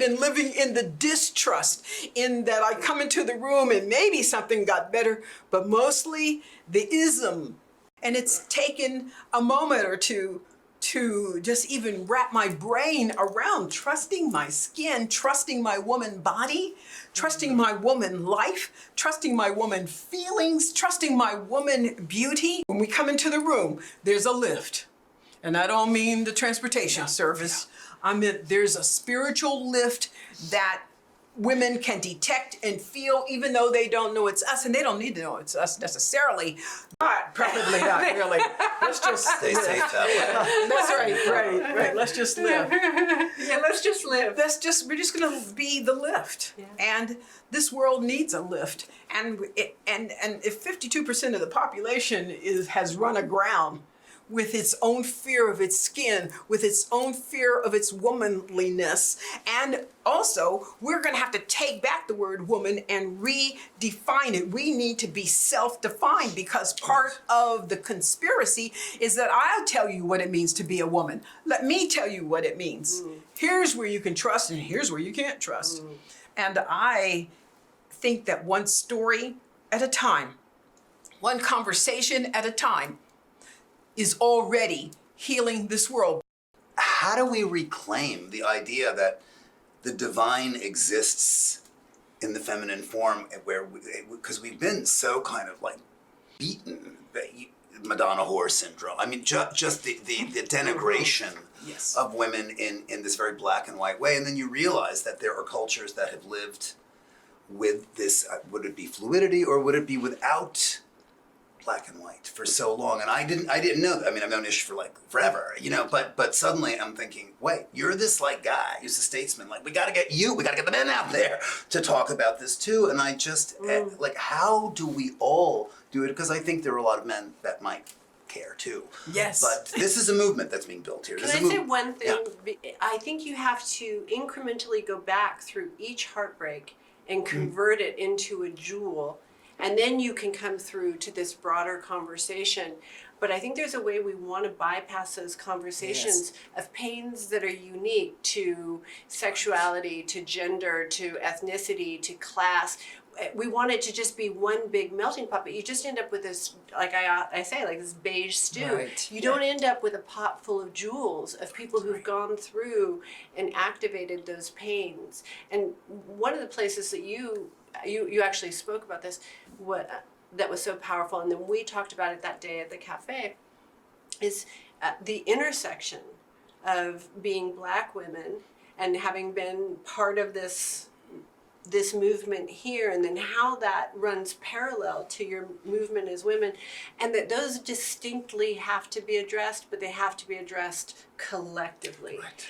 been living in the distrust, in that I come into the room and maybe something got better, but mostly the ism. And it's taken a moment or two to just even wrap my brain around trusting my skin, trusting my woman body, trusting my woman life, trusting my woman feelings, trusting my woman beauty. When we come into the room, there's a lift. And I don't mean the transportation service. I mean, there's a spiritual lift that women can detect and feel, even though they don't know it's us, and they don't need to know it's us necessarily. But preferably not, really. Let's just Stay safe that way. That's right. Let's just live. Yeah, let's just live. We're just gonna be the lift. Yeah. And this world needs a lift. And if 52% of the population has run aground with its own fear of its skin, with its own fear of its womanliness. And also, we're gonna have to take back the word woman and redefine it. We need to be self-defined, because part of the conspiracy is that I'll tell you what it means to be a woman. Let me tell you what it means. Here's where you can trust and here's where you can't trust. And I think that one story at a time, one conversation at a time, is already healing this world. How do we reclaim the idea that the divine exists in the feminine form, because we've been so kind of like beaten, Madonna whore syndrome. I mean, just the denigration Yes. of women in this very black and white way. And then you realize that there are cultures that have lived with this, would it be fluidity or would it be without black and white for so long? And I didn't know that. I mean, I've known Ish for like forever, but suddenly I'm thinking, wait, you're this like guy who's a statesman, like we gotta get the men out there to talk about this too. And I just, like, how do we all do it? Because I think there are a lot of men that might care too. Yes. But this is a movement that's being built here. Can I say one thing? Yeah. I think you have to incrementally go back through each heartbreak and convert it into a jewel. And then you can come through to this broader conversation. But I think there's a way we want to bypass those conversations of pains that are unique to sexuality, to gender, to ethnicity, to class. We want it to just be one big melting pot, but you just end up with this, like I say, like this beige stew. Right. You don't end up with a pot full of jewels of people who've gone through and activated those pains. And one of the places that you actually spoke about this, that was so powerful, and then we talked about it that day at the cafe, is the intersection of being Black women and having been part of this movement here, and then how that runs parallel to your movement as women, and that those distinctly have to be addressed, but they have to be addressed collectively. Right.